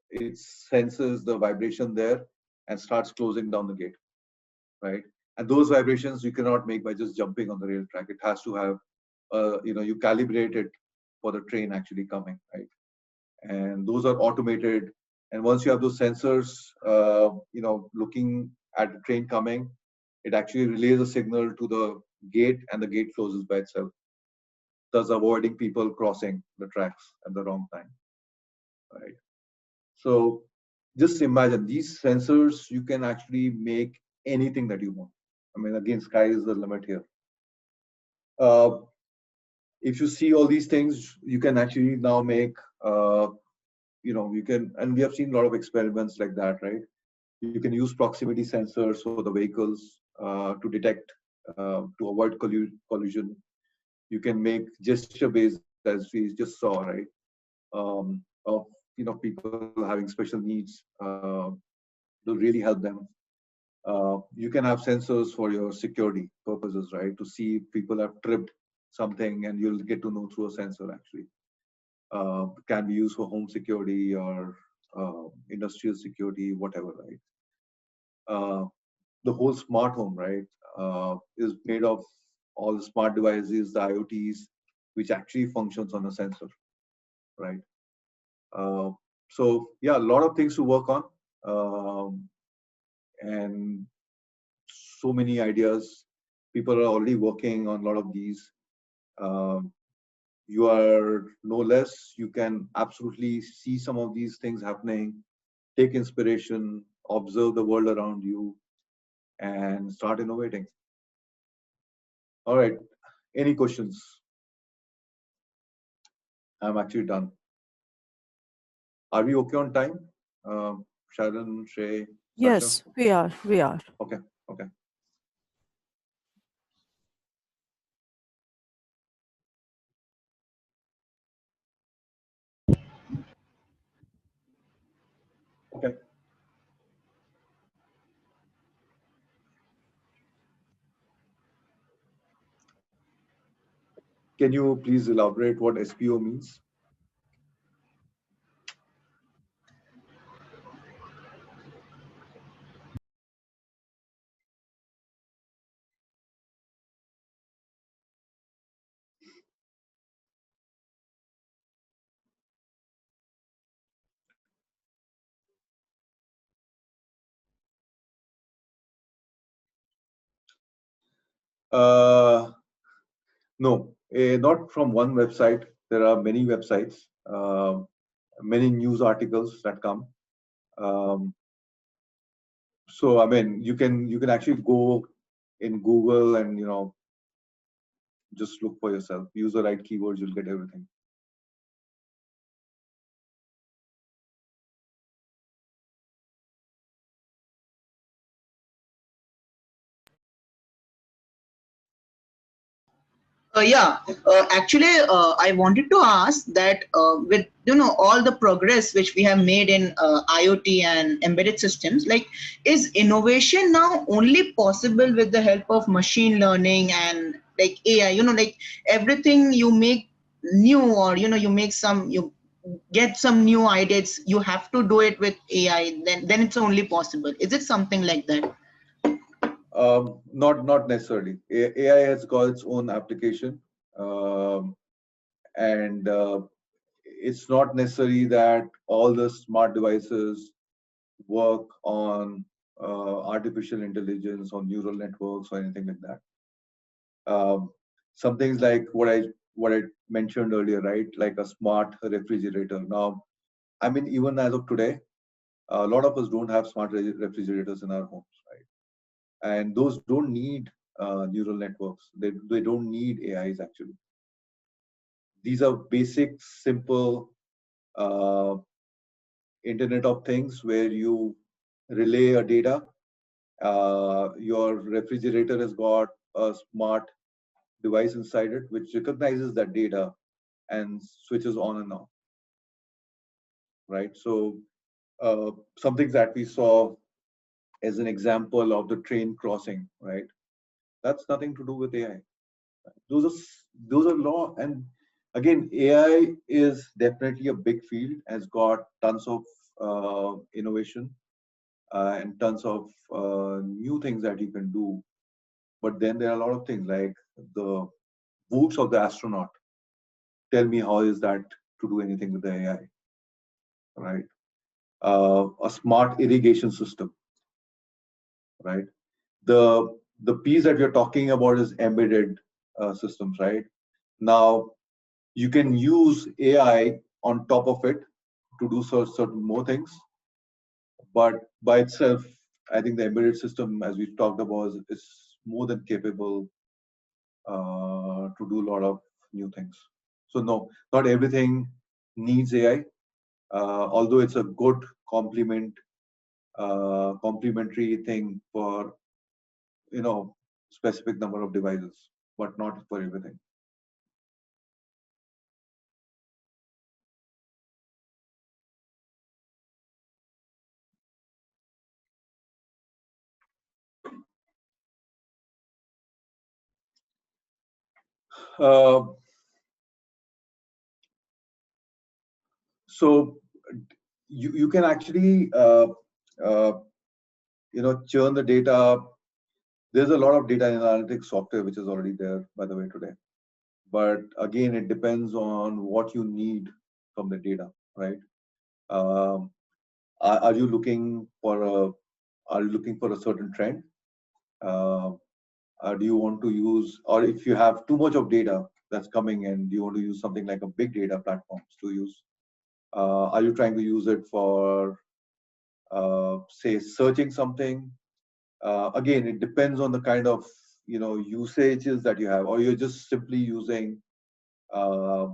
it senses the vibration there and starts closing down the gate, right? And those vibrations you cannot make by just jumping on the rail track. It has to have, you calibrate it for the train actually coming, right? And those are automated. And once you have those sensors, looking at the train coming, it actually relays a signal to the gate, and the gate closes by itself, thus avoiding people crossing the tracks at the wrong time, right? So just imagine these sensors, you can actually make anything that you want. I mean, again, sky is the limit here. Uh, if you see all these things, you can actually now make, you can, and we have seen a lot of experiments like that, right? You can use proximity sensors for the vehicles to detect, to avoid collision. You can make gesture based, as we just saw, right? Of people having special needs to really help them. You can have sensors for your security purposes, right? To see if people have tripped something, and you'll get to know through a sensor actually. Can be used for home security or industrial security, whatever, right? The whole smart home, right, is made of all the smart devices, the IoTs, which actually functions on a sensor, right? Uh, so yeah, a lot of things to work on, and so many ideas. People are already working on a lot of these. Um, you are no less. You can absolutely see some of these things happening, take inspiration, observe the world around you, and start innovating. All right. Any questions? I'm actually done. Are we okay on time? Sharon, Shay, Sasha? Yes, we are. We are. Okay, okay. Okay. Can you please elaborate what SPO means? Uh, no, not from one website. There are many websites, many news articles that come. Um, so I mean, you can actually go in Google and just look for yourself. Use the right keywords, you'll get everything. Yeah, actually, I wanted to ask that with all the progress which we have made in IoT and embedded systems, like, is innovation now only possible with the help of machine learning and like AI? Like everything you make new, or you get some new ideas, you have to do it with AI. Then it's only possible. Is it something like that? Not necessarily. AI has got its own application, um, and it's not necessary that all the smart devices work on artificial intelligence or neural networks or anything like that. Some things like what I mentioned earlier, right? Like a smart refrigerator. Now, I mean, even as of today, a lot of us don't have smart refrigerators in our homes, right? And those don't need neural networks. They don't need AIs actually. These are basic, simple uh, Internet of Things where you relay a data. Your refrigerator has got a smart device inside it which recognizes that data and switches on and off, right? So some things that we saw as an example of the train crossing, right? That's nothing to do with AI. Those are law. And again, AI is definitely a big field, has got tons of innovation and tons of new things that you can do. But then there are a lot of things like the boots of the astronaut. Tell me, how is that to do anything with the AI, right? A smart irrigation system, right? The piece that we're talking about is embedded systems, right? Now you can use AI on top of it to do certain more things, but by itself, I think the embedded system, as we talked about, is more than capable to do a lot of new things. So no, not everything needs AI, although it's a good complementary thing for specific number of devices, but not for everything. Uh, so you can actually uh, churn the data. There's a lot of data analytics software which is already there, by the way, today. But again, it depends on what you need from the data, right? Um, are you looking for a certain trend? Uh, do you want to use, or if you have too much of data that's coming in, do you want to use something like a big data platforms to use? Are you trying to use it for, say, searching something? Again, it depends on the kind of usages that you have, or you're just simply using uh,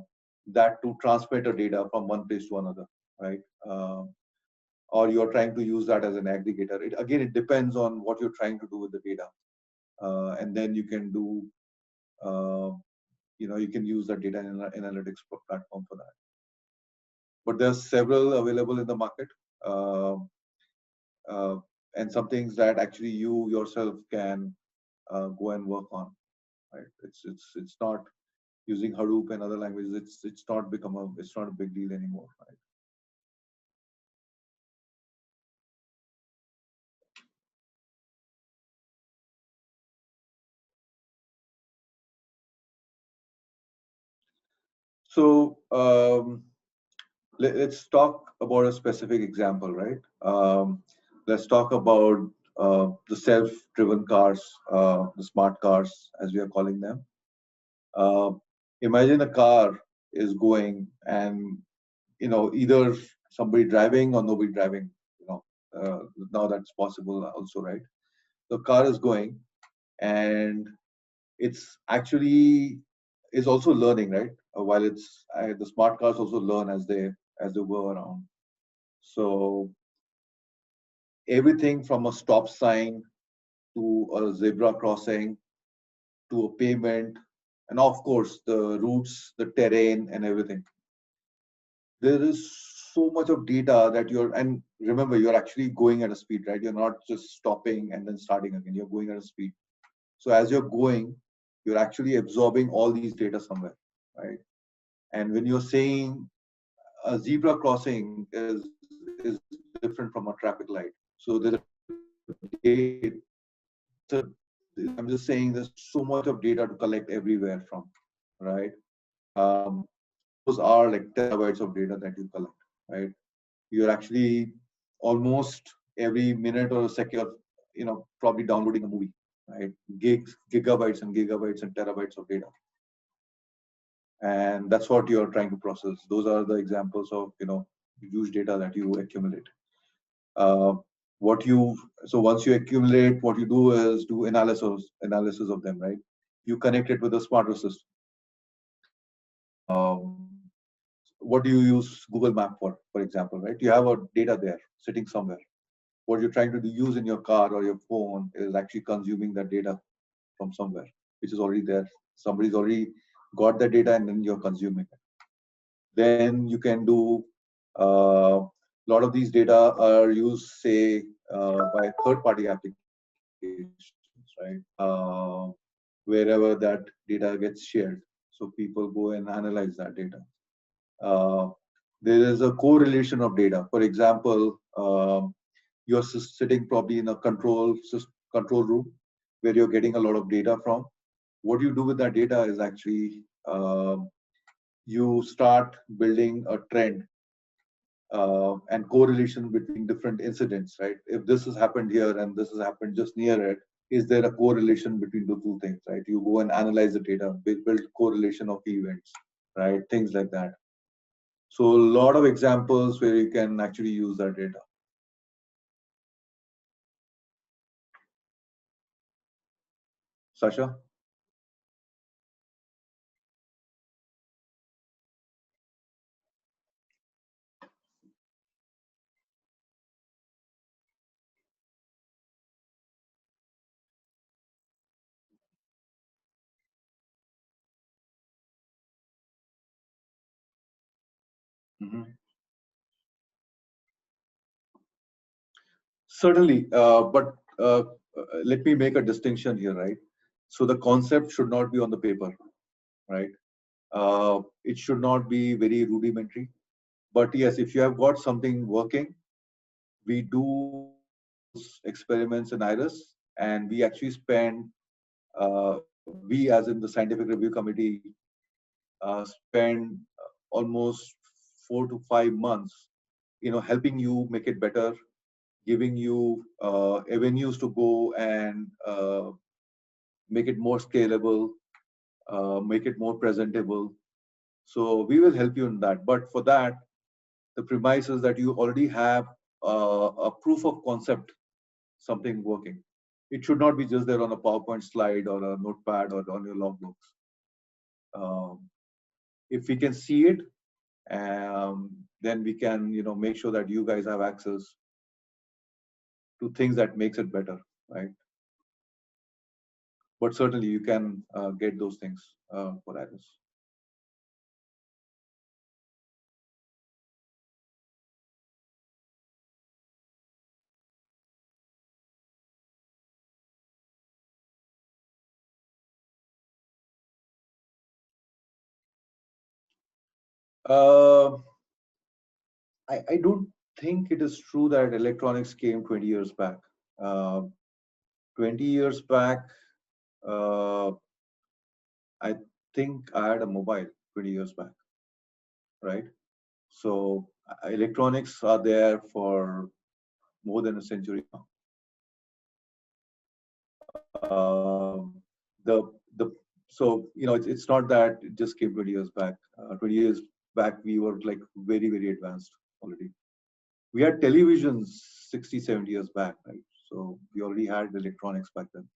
that to transmit a data from one place to another, right? Or you're trying to use that as an aggregator. It depends on what you're trying to do with the data, and then you can do, you can use the data analytics platform for that. But there's several available in the market, uh, uh, and some things that actually you yourself can go and work on. Right? It's not using Hadoop and other languages. It's not a big deal anymore. Right? So let's talk about a specific example, right? Let's talk about the self-driven cars, the smart cars, as we are calling them. Uh, Imagine a car is going, and either somebody driving or nobody driving. You know, Now that's possible also, right? The car is going, and it's actually is also learning, right? While the smart cars also learn as they go around. So everything from a stop sign to a zebra crossing to a pavement, and of course the routes, the terrain, and everything. There is so much of data that and remember, you're actually going at a speed, right? You're not just stopping and then starting again. You're going at a speed. So as you're going, you're actually absorbing all these data somewhere, right? And when you're saying a zebra crossing is different from a traffic light. So there's a I'm just saying there's so much of data to collect everywhere from, right? Those are like terabytes of data that you collect, right? You're actually almost every minute or a second, probably downloading a movie, right? Gigabytes and gigabytes and terabytes of data. And that's what you're trying to process. Those are the examples of, huge data that you accumulate. Uh, what you so once you accumulate, what you do is do analysis of them, right? You connect it with a smarter system. What do you use Google Map for example, right? You have a data there sitting somewhere. What you're trying to use in your car or your phone is actually consuming that data from somewhere, which is already there. Somebody's already got that data, and then you're consuming it. Then you can do a lot of these data are used, say, by third-party applications, right? Wherever that data gets shared, so people go and analyze that data. Uh, there is a correlation of data. For example, you're sitting probably in a control room where you're getting a lot of data from. What you do with that data is actually you start building a trend and correlation between different incidents, right? If this has happened here and this has happened just near it, is there a correlation between the two things, right? You go and analyze the data, build correlation of events, right? Things like that. So a lot of examples where you can actually use that data. Sasha? Mhm. Certainly, but let me make a distinction here, right? So the concept should not be on the paper, right? It should not be very rudimentary. But yes, if you have got something working, we do those experiments in Iris, and we actually spend, we as in the scientific review committee, spend almost 4 to 5 months, helping you make it better, giving you avenues to go and make it more scalable, make it more presentable. So we will help you in that. But for that, the premise is that you already have a proof of concept, something working. It should not be just there on a PowerPoint slide or a notepad or on your logbooks. If we can see it, then we can, make sure that you guys have access to things that makes it better, right? But certainly you can get those things for Iris. Uh, I don't think it is true that electronics came 20 years back. Uh, 20 years back, uh, I think I had a mobile 20 years back, right? So electronics are there for more than a century now. The so it's not that it just came 20 years back. 20 years back, we were like very, very advanced already. We had televisions 60, 70 years back, right? So we already had electronics back then.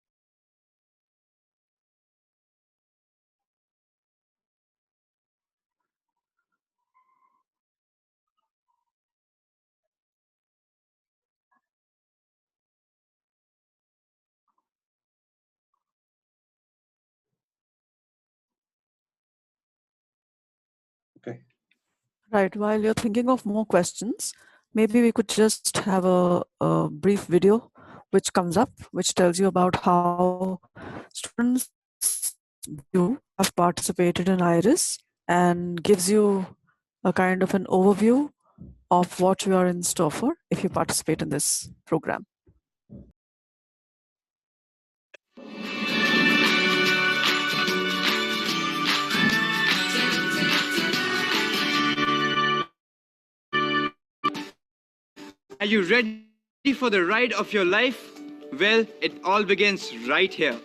Okay. Right. While you're thinking of more questions, maybe we could just have a brief video which comes up, which tells you about how students you have participated in IRIS and gives you a kind of an overview of what you are in store for if you participate in this program. Are you ready for the ride of your life? Well, it all begins right here.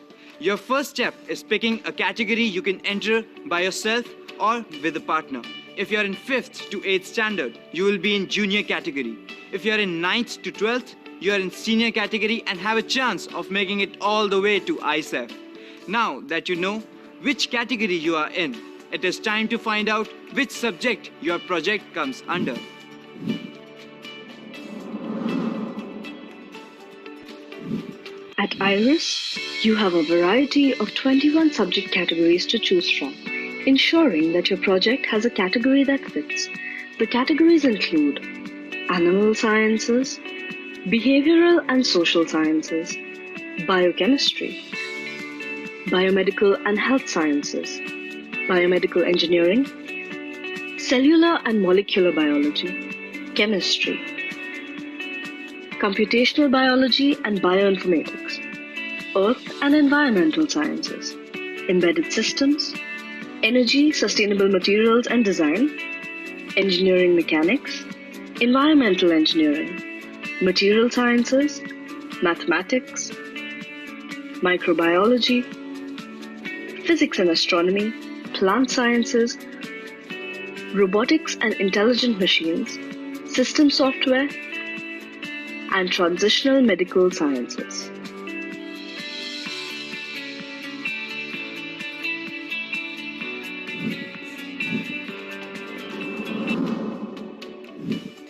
Your first step is picking a category you can enter by yourself or with a partner. If you're in 5th to 8th standard, you will be in junior category. If you're in 9th to 12th, you are in senior category and have a chance of making it all the way to ISEF. Now that you know which category you are in, it is time to find out which subject your project comes under. At IRIS, you have a variety of 21 subject categories to choose from, ensuring that your project has a category that fits. The categories include animal sciences, behavioral and social sciences, biochemistry, biomedical and health sciences, biomedical engineering, cellular and molecular biology, chemistry, computational biology and bioinformatics, earth and environmental sciences, embedded systems, energy, sustainable materials and design, engineering mechanics, environmental engineering, material sciences, mathematics, microbiology, physics and astronomy, plant sciences, robotics and intelligent machines, system software, and transitional medical sciences.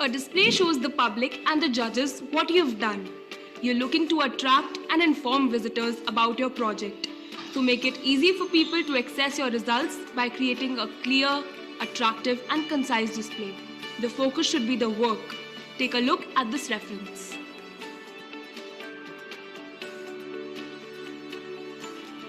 A display shows the public and the judges what you've done. You're looking to attract and inform visitors about your project. To make it easy for people to access your results by creating a clear, attractive and concise display. The focus should be the work. Take a look at this reference.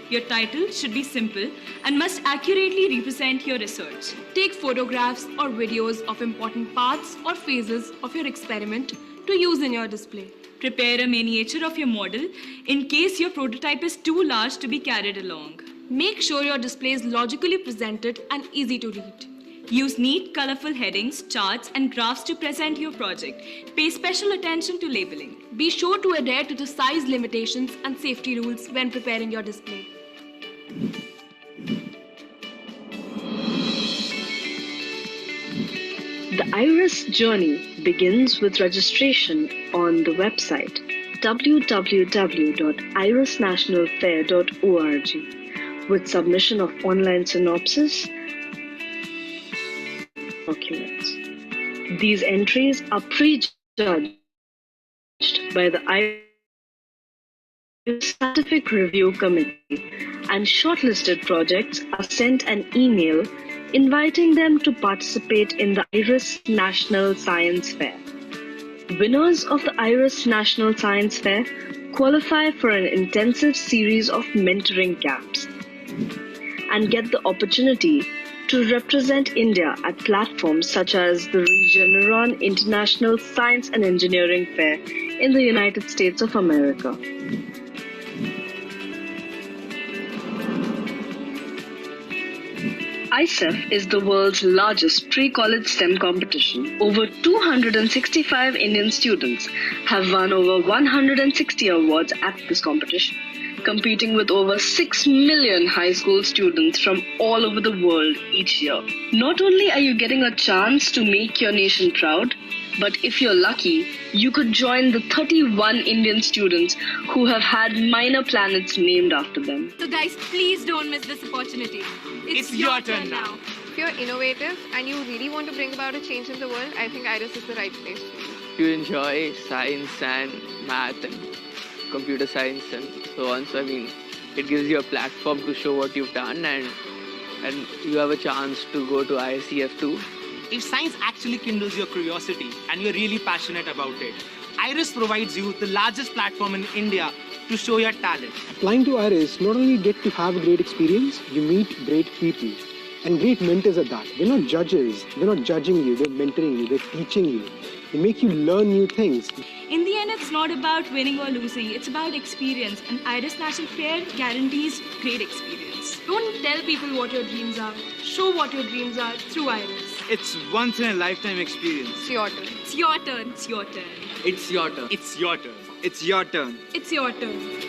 Your title should be simple and must accurately represent your research. Take photographs or videos of important parts or phases of your experiment to use in your display. Prepare a miniature of your model in case your prototype is too large to be carried along. Make sure your display is logically presented and easy to read. Use neat, colorful headings, charts, and graphs to present your project. Pay special attention to labeling. Be sure to adhere to the size limitations and safety rules when preparing your display. The IRIS journey begins with registration on the website www.irisnationalfair.org with submission of online synopsis documents. These entries are prejudged by the IRIS Scientific Review Committee, and shortlisted projects are sent an email inviting them to participate in the IRIS National Science Fair. Winners of the IRIS National Science Fair qualify for an intensive series of mentoring camps and get the opportunity to represent India at platforms such as the Regeneron International Science and Engineering Fair in the United States of America. ISEF is the world's largest pre-college STEM competition. Over 265 Indian students have won over 160 awards at this competition, competing with over 6 million high school students from all over the world each year. Not only are you getting a chance to make your nation proud, but if you're lucky, you could join the 31 Indian students who have had minor planets named after them. So guys, please don't miss this opportunity. It's your turn now. If you're innovative and you really want to bring about a change in the world, I think IRIS is the right place for you. If you enjoy science and math and computer science and so on, so I mean, it gives you a platform to show what you've done, and you have a chance to go to ISEF too. If science actually kindles your curiosity and you're really passionate about it, IRIS provides you the largest platform in India to show your talent. Applying to IRIS, not only get to have a great experience, you meet great people and great mentors at that. They're not judges, they're not judging you, they're mentoring you, they're teaching you. They make you learn new things. In the end, it's not about winning or losing, it's about experience, and IRIS National Fair guarantees great experience. Don't tell people what your dreams are, show what your dreams are through IRIS. It's once in a lifetime experience. It's your turn. It's your turn. It's your turn. It's your turn. It's your turn. It's your turn. It's your turn.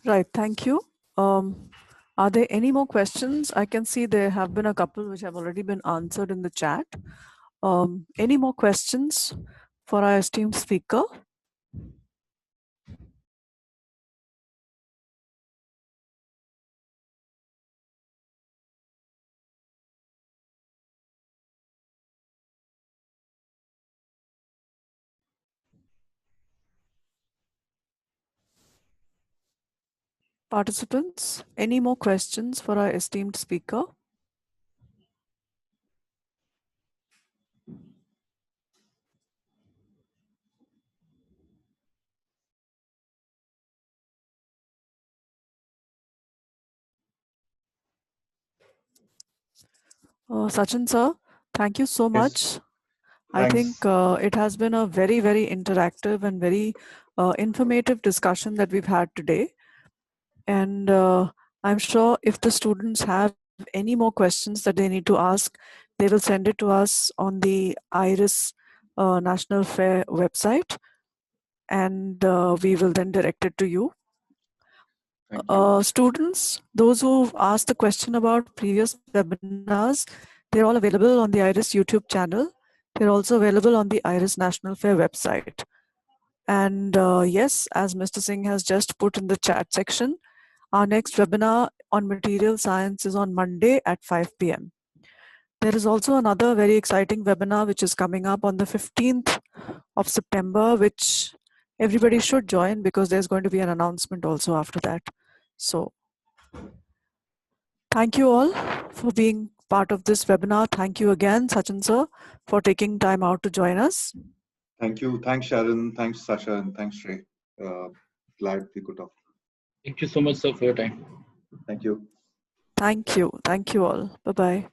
Right, thank you. Are there any more questions? I can see there have been a couple which have already been answered in the chat. Any more questions for our esteemed speaker? Participants, any more questions for our esteemed speaker? Sachin sir, thank you so much. I think it has been a very, very interactive and very informative discussion that we've had today. And I'm sure if the students have any more questions that they need to ask, they will send it to us on the IRIS National Fair website, and we will then direct it to you. Students, those who've asked the question about previous webinars, they're all available on the IRIS YouTube channel. They're also available on the IRIS National Fair website. And yes, as Mr. Singh has just put in the chat section, our next webinar on material science is on Monday at 5 p.m. There is also another very exciting webinar which is coming up on the 15th of September, which everybody should join because there's going to be an announcement also after that. So thank you all for being part of this webinar. Thank you again, Sachin sir, for taking time out to join us. Thank you. Thanks, Sharon. Thanks, Sasha. And thanks, Shrey. Glad we could talk. Thank you so much, sir, for your time. Thank you. Thank you. Thank you all. Bye-bye.